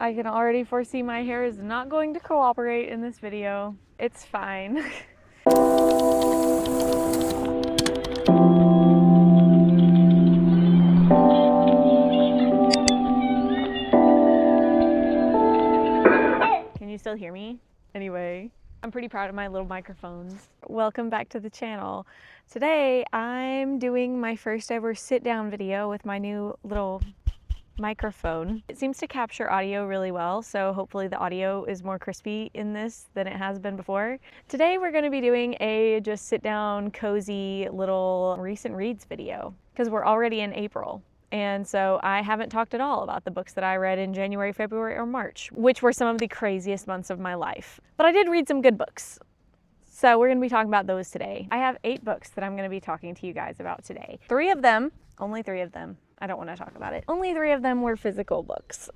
I can already foresee my hair is not going to cooperate in this video. It's fine. Can you still hear me? Anyway, I'm pretty proud of my little microphones. Welcome back to the channel. Today I'm doing my first ever sit down video with my new little microphone. It seems to capture audio really well, so hopefully the audio is more crispy in this than it has been before. Today we're going to be doing a just sit down cozy little recent reads video because we're already in April. And so I haven't talked at all about the books that I read in January, February, or March, which were some of the craziest months of my life. But I did read some good books. So we're going to be talking about those today. I have 8 books that I'm going to be talking to you guys about today. 3 of them, only 3 of them, I don't want to talk about it. Only 3 of them were physical books.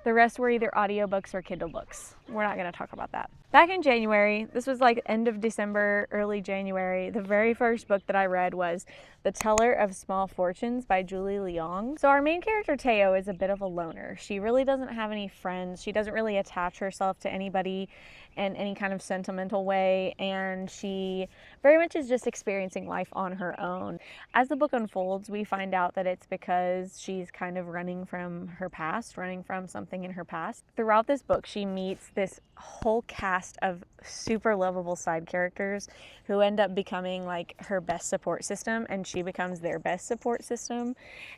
The rest were either audiobooks or Kindle books. We're not going to talk about that. Back in January, this was like end of December, early January, the very first book that I read was The Teller of Small Fortunes by Julie Leong. So our main character, Teo, is a bit of a loner. She really doesn't have any friends. She doesn't really attach herself to anybody in any kind of sentimental way, and she very much is just experiencing life on her own. As the book unfolds, we find out that it's because she's kind of running from her past, running from something in her past. Throughout this book, she meets this whole cast of super lovable side characters who end up becoming like her best support system, and she becomes their best support system.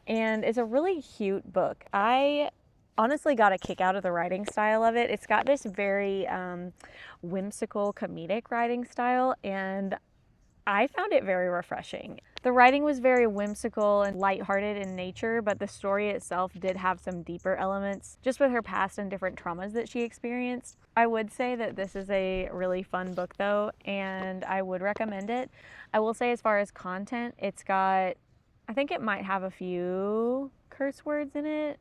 And it's a really cute book. I honestly got a kick out of the writing style of it. It's got this very whimsical comedic writing style, and I found it very refreshing. The writing was very whimsical and lighthearted in nature, but the story itself did have some deeper elements just with her past and different traumas that she experienced. I would say that this is a really fun book though, and I would recommend it. I will say as far as content, it's got, I think it might have a few curse words in it.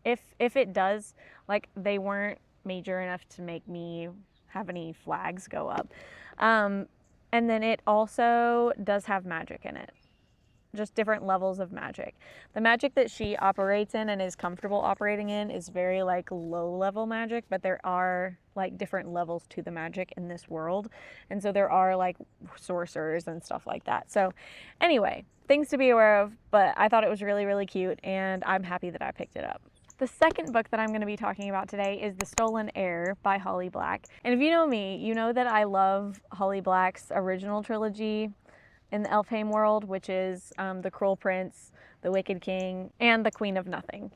If it does, like, they weren't major enough to make me have any flags go up. And then it also does have magic in it, just different levels of magic. The magic that she operates in and is comfortable operating in is very like low level magic, but there are like different levels to the magic in this world. And so there are like sorcerers and stuff like that. So anyway, things to be aware of, but I thought it was really, really cute, and I'm happy that I picked it up. The second book that I'm going to be talking about today is The Stolen Heir by Holly Black. And if you know me, you know that I love Holly Black's original trilogy in the Elfhame world, which is The Cruel Prince, The Wicked King, and The Queen of Nothing.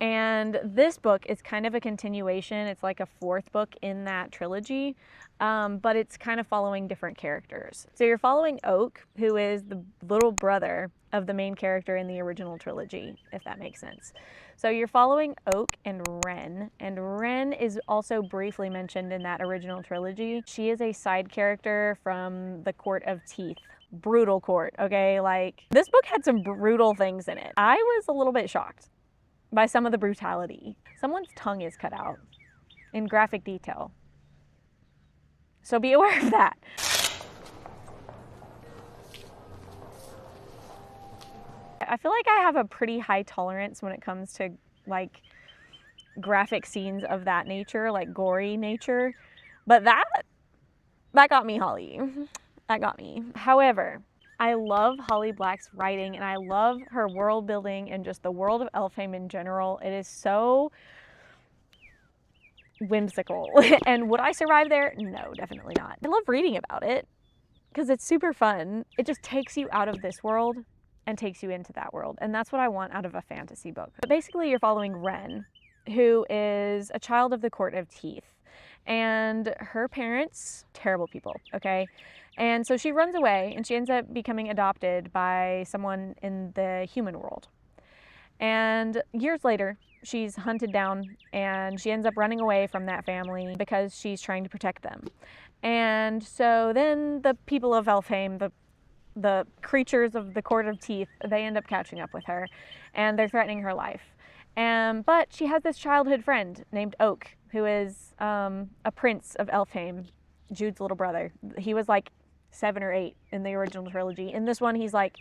And this book is kind of a continuation. It's like a 4th book in that trilogy, but it's kind of following different characters. So you're following Oak, who is the little brother of the main character in the original trilogy, if that makes sense. So you're following Oak and Ren is also briefly mentioned in that original trilogy. She is a side character from the Court of Teeth. Brutal court, okay? Like, this book had some brutal things in it. I was a little bit shocked by some of the brutality. Someone's tongue is cut out in graphic detail. So be aware of that. I feel like I have a pretty high tolerance when it comes to like graphic scenes of that nature, like gory nature, but that got me, Holly. That got me. However, I love Holly Black's writing, and I love her world building and just the world of Elfhame in general. It is so whimsical. And would I survive there? No, definitely not. I love reading about it because it's super fun. It just takes you out of this world and takes you into that world. And that's what I want out of a fantasy book. But basically you're following Ren, who is a child of the Court of Teeth. And her parents, terrible people, okay? And so she runs away and she ends up becoming adopted by someone in the human world. And years later, she's hunted down and she ends up running away from that family because she's trying to protect them. And so then the people of Elfhame, the creatures of the Court of Teeth, they end up catching up with her and they're threatening her life. But she has this childhood friend named Oak, who is a prince of Elfhame, Jude's little brother. He was like 7 or 8 in the original trilogy. In this one, he's like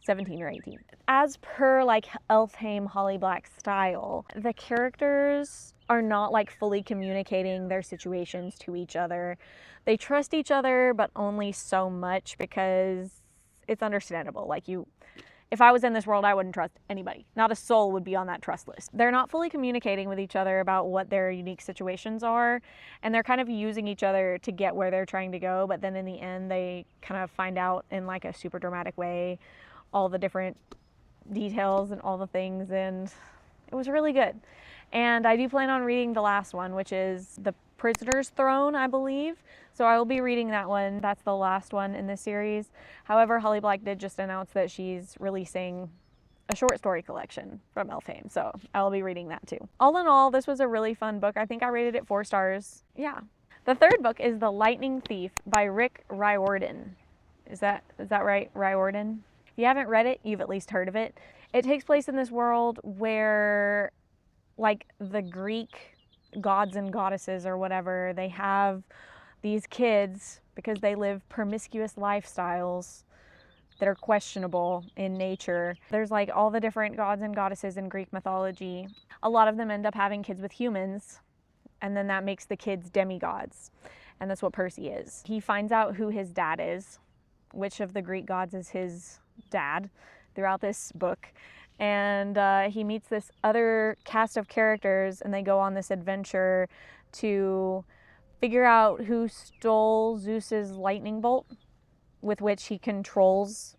17 or 18. As per like Elfhame Holly Black style, the characters are not like fully communicating their situations to each other. They trust each other, but only so much, because it's understandable. Like, if I was in this world, I wouldn't trust anybody. Not a soul would be on that trust list. They're not fully communicating with each other about what their unique situations are, and they're kind of using each other to get where they're trying to go, but then in the end, they kind of find out in like a super dramatic way all the different details and all the things, and it was really good. And I do plan on reading the last one, which is The Prisoner's Throne, I believe. So I will be reading that one. That's the last one in this series. However, Holly Black did just announce that she's releasing a short story collection from Elfhame, so I will be reading that too. All in all, this was a really fun book. I think I rated it 4 stars. Yeah. The third book is The Lightning Thief by Riordan. Is that right? Riordan? If you haven't read it, you've at least heard of it. It takes place in this world where, like, the Greek gods and goddesses or whatever, they have these kids because they live promiscuous lifestyles that are questionable in nature. There's like all the different gods and goddesses in Greek mythology. A lot of them end up having kids with humans, and then that makes the kids demigods. And that's what Percy is. He finds out who his dad is, which of the Greek gods is his dad, throughout this book. And he meets this other cast of characters, and they go on this adventure to figure out who stole Zeus's lightning bolt, with which he controls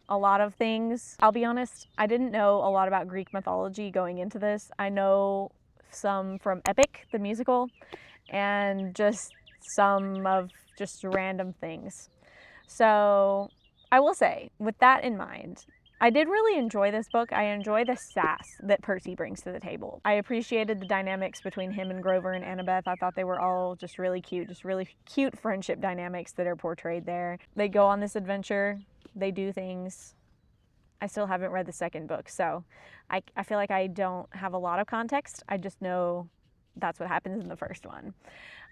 a lot of things. I'll be honest, I didn't know a lot about Greek mythology going into this. I know some from Epic, the musical, and just some of just random things. So I will say, with that in mind, I did really enjoy this book. I enjoy the sass that Percy brings to the table. I appreciated the dynamics between him and Grover and Annabeth. I thought they were all just really cute friendship dynamics that are portrayed there. They go on this adventure, they do things. I still haven't read the second book, so I feel like I don't have a lot of context. I just know that's what happens in the first one.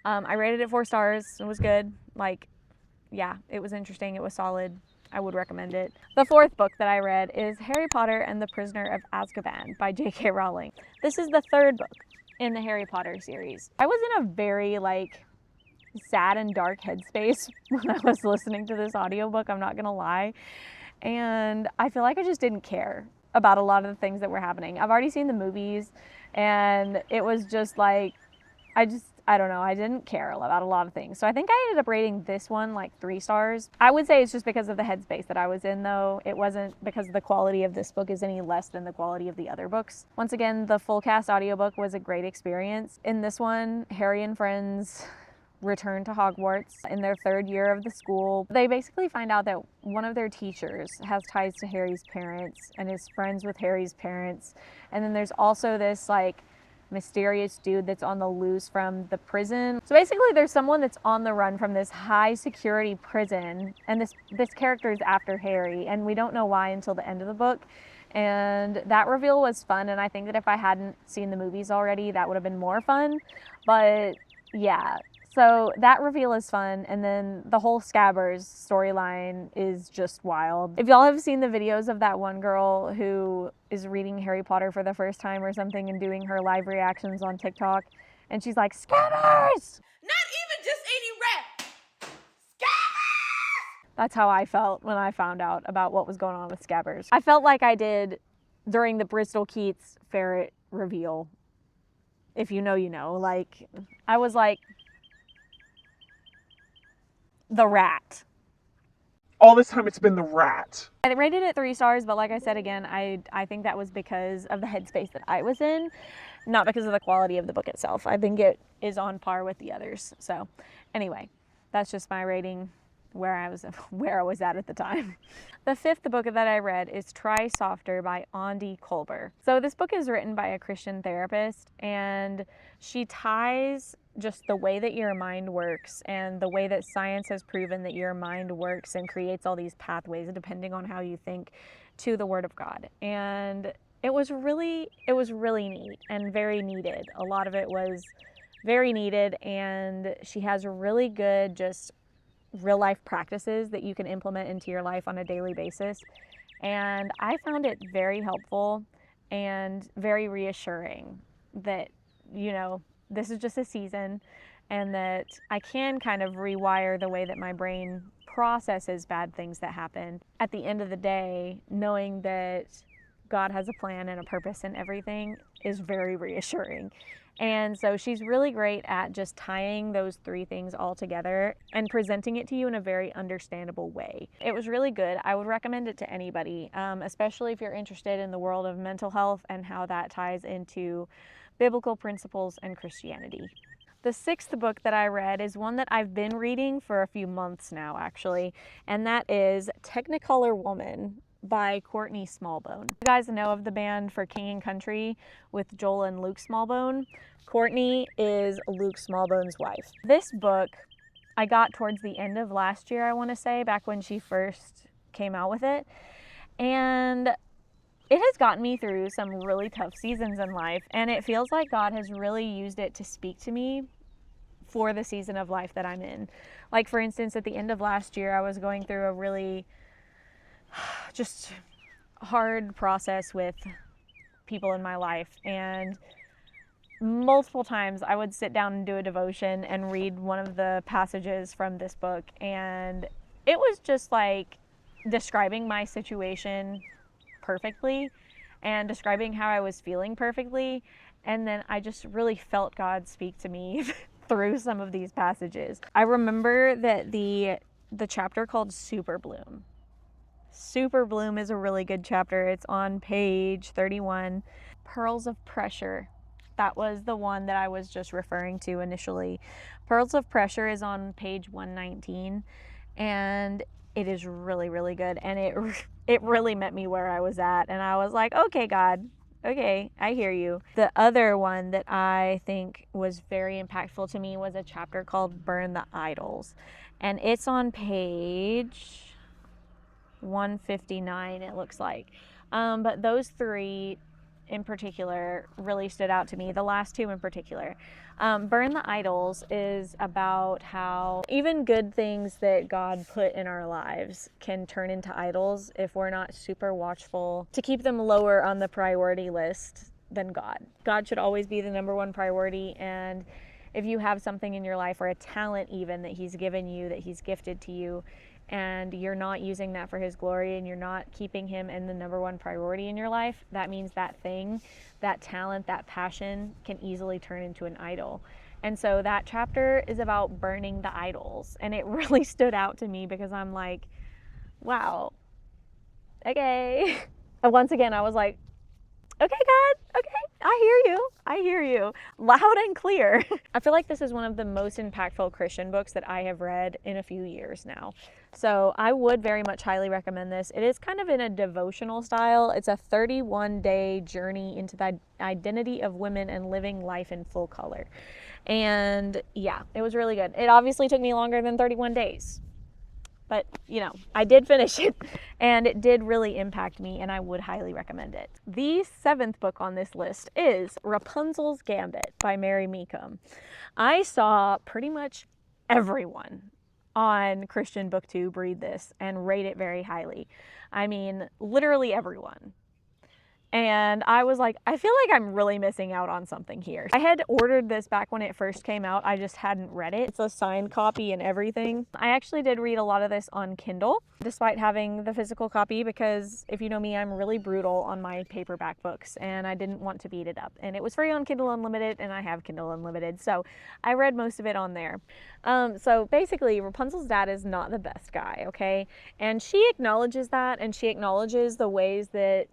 I rated it 4 stars. It was good. Like, yeah, it was interesting. It was solid. I would recommend it. The fourth book that I read is Harry Potter and the Prisoner of Azkaban by J.K. Rowling. This is the third book in the Harry Potter series. I was in a very like sad and dark headspace when I was listening to this audiobook, I'm not gonna lie. And I feel like I just didn't care about a lot of the things that were happening. I've already seen the movies, and it was just like, I don't know, I didn't care about a lot of things. So I think I ended up rating this one like 3 stars. I would say it's just because of the headspace that I was in, though. It wasn't because the quality of this book is any less than the quality of the other books. Once again, the full cast audiobook was a great experience. In this one, Harry and friends return to Hogwarts in their 3rd year of the school. They basically find out that one of their teachers has ties to Harry's parents and is friends with Harry's parents. And then there's also this like mysterious dude that's on the loose from the prison. So basically there's someone that's on the run from this high security prison, and this character is after Harry, and we don't know why until the end of the book. And that reveal was fun, and I think that if I hadn't seen the movies already, that would have been more fun. But yeah, so that reveal is fun, and then the whole Scabbers storyline is just wild. If y'all have seen the videos of that one girl who is reading Harry Potter for the first time or something and doing her live reactions on TikTok, and she's like, Scabbers! Not even just any rap! Scabbers! That's how I felt when I found out about what was going on with Scabbers. I felt like I did during the Bristol Keats ferret reveal. If you know, you know. Like, I was like, the rat. All this time it's been the rat. I rated it 3 stars, but like I said again, I think that was because of the headspace that I was in, not because of the quality of the book itself. I think it is on par with the others. So anyway, that's just my rating where I was at the time. The 5th book that I read is Try Softer by Aundi Kolber. So this book is written by a Christian therapist, and she ties just the way that your mind works and the way that science has proven that your mind works and creates all these pathways depending on how you think to the Word of God. And it was really neat and very needed. A lot of it was very needed, and she has really good just real life practices that you can implement into your life on a daily basis. And I found it very helpful and very reassuring that you know, this is just a season, and that I can kind of rewire the way that my brain processes bad things that happen. At the end of the day, knowing that God has a plan and a purpose in everything is very reassuring. And so she's really great at just tying those three things all together and presenting it to you in a very understandable way. It was really good. I would recommend it to anybody, especially if you're interested in the world of mental health and how that ties into biblical principles and Christianity. The sixth book that I read is one that I've been reading for a few months now, actually, and that is Technicolor Woman by Courtney Smallbone. You guys know of the band For King and Country with Joel and Luke Smallbone? Courtney is Luke Smallbone's wife. This book I got towards the end of last year, I want to say, back when she first came out with it. And it has gotten me through some really tough seasons in life, and it feels like God has really used it to speak to me for the season of life that I'm in. Like, for instance, at the end of last year, I was going through a really just hard process with people in my life, and multiple times I would sit down and do a devotion and read one of the passages from this book, and it was just like describing my situation perfectly and describing how I was feeling perfectly. And then I just really felt God speak to me through some of these passages. I remember that the chapter called Super Bloom. Super Bloom is a really good chapter. It's on page 31. Pearls of Pressure. That was the one that I was just referring to initially. Pearls of Pressure is on page 119, and it is really, really good. And it really met me where I was at. And I was like, okay, God, okay, I hear you. The other one that I think was very impactful to me was a chapter called Burn the Idols. And it's on page 159, it looks like. But those three in particular really stood out to me, the last two in particular. Burn the Idols is about how even good things that God put in our lives can turn into idols if we're not super watchful to keep them lower on the priority list than God. God should always be the number one priority, and if you have something in your life, or a talent even that He's given you, that He's gifted to you, and you're not using that for His glory, and you're not keeping Him in the number one priority in your life, that means that thing, that talent, that passion can easily turn into an idol. And so that chapter is about burning the idols, and it really stood out to me because I'm like, wow, okay. And once again, I was like, okay, God, okay, I hear you, loud and clear. I feel like this is one of the most impactful Christian books that I have read in a few years now. So I would very much highly recommend this. It is kind of in a devotional style. It's a 31-day journey into the identity of women and living life in full color. And yeah, it was really good. It obviously took me longer than 31 days. But, you know, I did finish it, and it did really impact me, and I would highly recommend it. The seventh book on this list is Rapunzel's Gambit by Mary Mecham. I saw pretty much everyone on Christian BookTube read this and rate it very highly. I mean, literally everyone. And I was like, I feel like I'm really missing out on something here. I had ordered this back when it first came out. I just hadn't read it. It's a signed copy and everything. I actually did read a lot of this on Kindle, despite having the physical copy, because if you know me, I'm really brutal on my paperback books, and I didn't want to beat it up. And it was free on Kindle Unlimited, and I have Kindle Unlimited, so I read most of it on there. So basically, Rapunzel's dad is not the best guy, okay? And she acknowledges that, and she acknowledges the ways that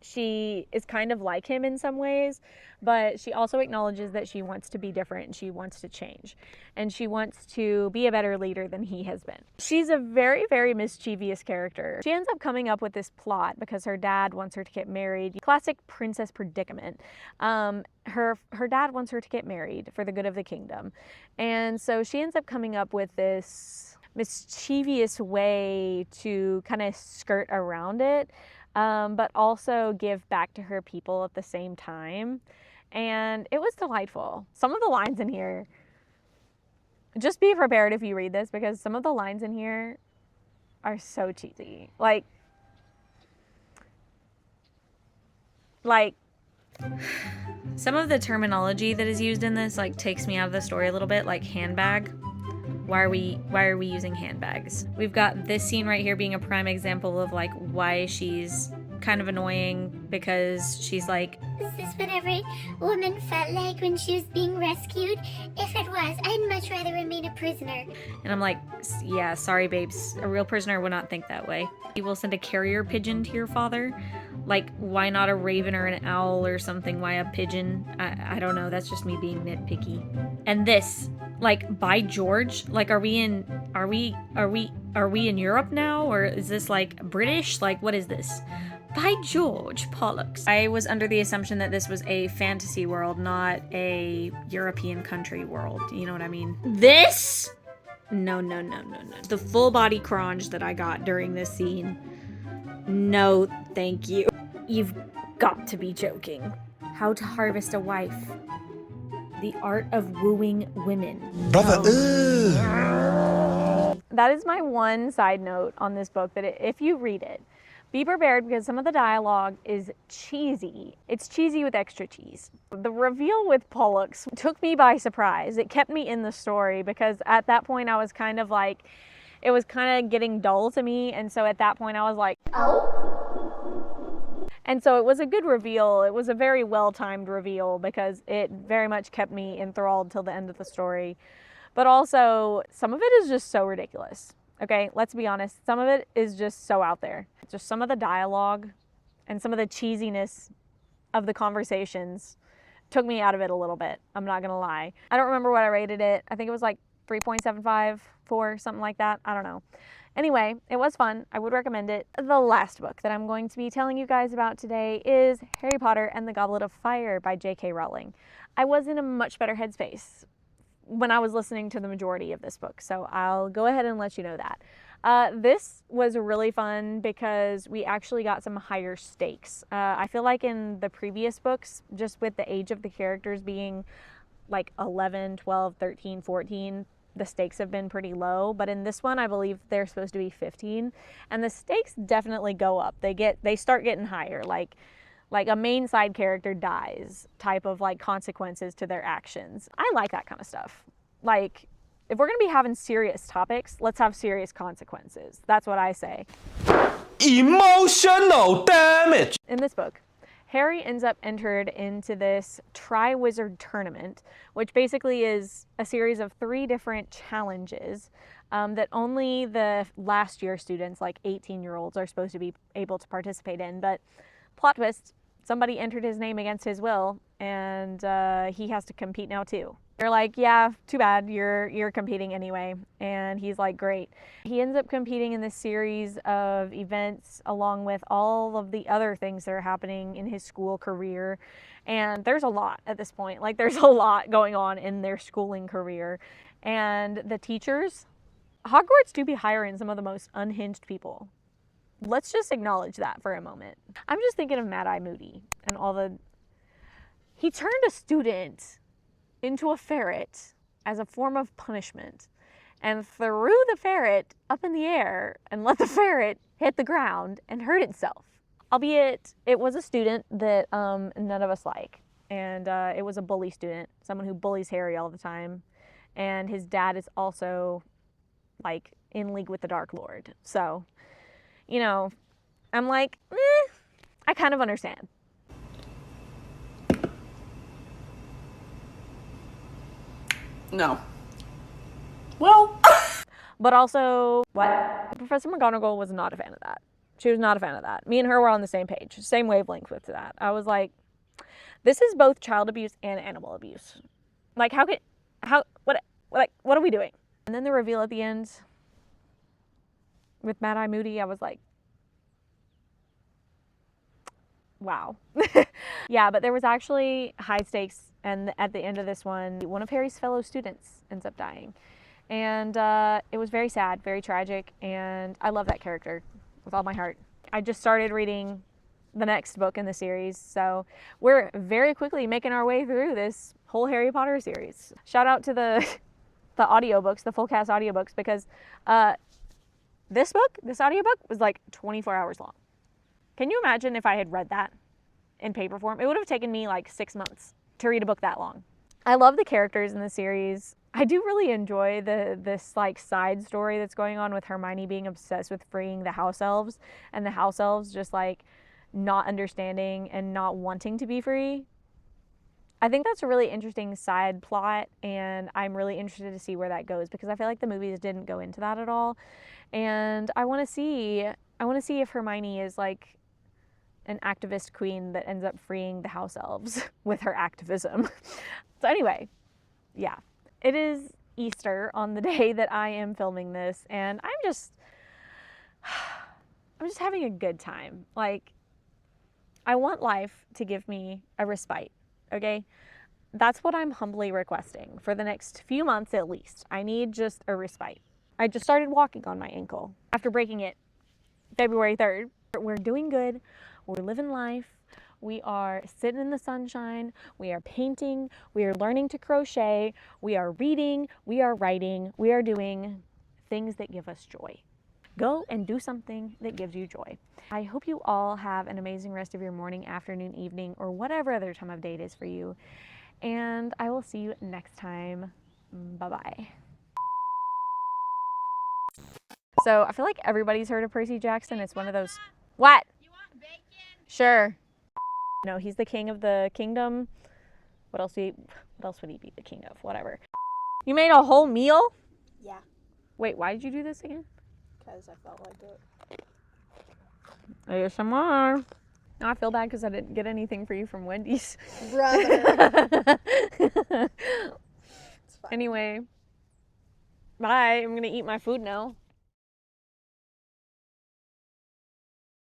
she is kind of like him in some ways, but she also acknowledges that she wants to be different, and she wants to change, and she wants to be a better leader than he has been. She's a very, very mischievous character. She ends up coming up with this plot because her dad wants her to get married. Classic princess predicament. Her dad wants her to get married for the good of the kingdom, and so she ends up coming up with this mischievous way to kind of skirt around it, but also give back to her people at the same time. And it was delightful. Some of the lines in here, just be prepared if you read this, because some of the lines in here are so cheesy. Like, Some of the terminology that is used in this like takes me out of the story a little bit, like handbag. Why are we using handbags? We've got this scene right here being a prime example of like why she's kind of annoying, because she's like, is this what every woman felt like when she was being rescued? If it was, I'd much rather remain a prisoner. and I'm like, yeah, sorry babes, a real prisoner would not think that way. You will send a carrier pigeon to your father. Like, why not a raven or an owl or something? Why a pigeon? I don't know. That's just me being nitpicky. And this, like, by George, like, are we in Europe now, or is this like British? Like, what is this? By George, Pollux. I was under the assumption that this was a fantasy world, not a European country world. You know what I mean? This? No. The full body crunch that I got during this scene. No, thank you. You've got to be joking. How to Harvest a Wife. The Art of Wooing Women. Brother, That is my one side note on this book, that if you read it, be prepared, because some of the dialogue is cheesy. It's cheesy with extra cheese. The reveal with Pollux took me by surprise. It kept me in the story, because at that point I was kind of like, it was kind of getting dull to me, and so at that point I was like, oh. And so it was a good reveal. It was a very well-timed reveal, because it very much kept me enthralled till the end of the story. But also, some of it is just so ridiculous. Okay, let's be honest. Some of it is just so out there. Just some of the dialogue and some of the cheesiness of the conversations took me out of it a little bit. I'm not gonna lie. I don't remember what I rated it. I think it was like 3.75, 4, something like that. I don't know. Anyway, it was fun. I would recommend it. The last book that I'm going to be telling you guys about today is Harry Potter and the Goblet of Fire by J.K. Rowling. I was in a much better headspace when I was listening to the majority of this book, so I'll go ahead and let you know that. This was really fun because we actually got some higher stakes. I feel like in the previous books, just with the age of the characters being like 11, 12, 13, 14, the stakes have been pretty low, but in this one I believe they're supposed to be 15, and the stakes definitely go up. They start getting higher, like a main side character dies type of like consequences to their actions. I like that kind of stuff. Like, if we're gonna be having serious topics, let's have serious consequences. That's what I say. emotional damage. In this book, Harry ends up entered into this Triwizard Tournament, which basically is a series of 3 different challenges that only the last year students, like 18-year-olds, are supposed to be able to participate in. But plot twist, somebody entered his name against his will, and he has to compete now too. They're like, yeah, too bad, you're competing anyway. And he's like, great. He ends up competing in this series of events along with all of the other things that are happening in his school career. And there's a lot at this point. Like, there's a lot going on in their schooling career. And the teachers, Hogwarts do be hiring some of the most unhinged people. Let's just acknowledge that for a moment. I'm just thinking of Mad-Eye Moody and all the... He turned a student into a ferret as a form of punishment and threw the ferret up in the air and let the ferret hit the ground and hurt itself. Albeit it was a student that none of us like, and it was a bully student, someone who bullies Harry all the time, and his dad is also like in league with the Dark Lord. So, you know, I'm like, I kind of understand. No. Well. But also, what? Professor McGonagall was not a fan of that. She was not a fan of that. Me and her were on the same page, same wavelength with that. I was like, this is both child abuse and animal abuse. Like, what are we doing? And then the reveal at the end with Mad-Eye Moody, I was like, wow. Yeah, but there was actually high stakes, and at the end of this one of Harry's fellow students ends up dying. And it was very sad, very tragic, and I love that character with all my heart. I just started reading the next book in the series, so we're very quickly making our way through this whole Harry Potter series. Shout out to the audiobooks, the full cast audiobooks, because this audiobook was like 24 hours long. Can you imagine if I had read that in paper form? It would have taken me like 6 months. to read a book that long. I love the characters in the series. I do really enjoy this like side story that's going on with Hermione being obsessed with freeing the house elves, and the house elves just like not understanding and not wanting to be free. I think that's a really interesting side plot, and I'm really interested to see where that goes because I feel like the movies didn't go into that at all. And I want to see if Hermione is like an activist queen that ends up freeing the house elves with her activism. So anyway, yeah. It is Easter on the day that I am filming this, and I'm just having a good time. Like, I want life to give me a respite, okay? That's what I'm humbly requesting for the next few months at least. I need just a respite. I just started walking on my ankle after breaking it February 3rd. We're doing good. We're living life. We are sitting in the sunshine. We are painting. We are learning to crochet. We are reading. We are writing. We are doing things that give us joy. Go and do something that gives you joy. I hope you all have an amazing rest of your morning, afternoon, evening, or whatever other time of day it is for you. And I will see you next time. Bye-bye. So I feel like everybody's heard of Percy Jackson. It's one of those... What? You want bacon? Sure. No, he's the king of the kingdom. What else would he be the king of? Whatever. You made a whole meal? Yeah, Wait, why did you do this again? because I felt like it. ASMR. Now I feel bad because I didn't get anything for you from Wendy's. Brother. It's fine. Anyway, bye. I'm gonna eat my food now.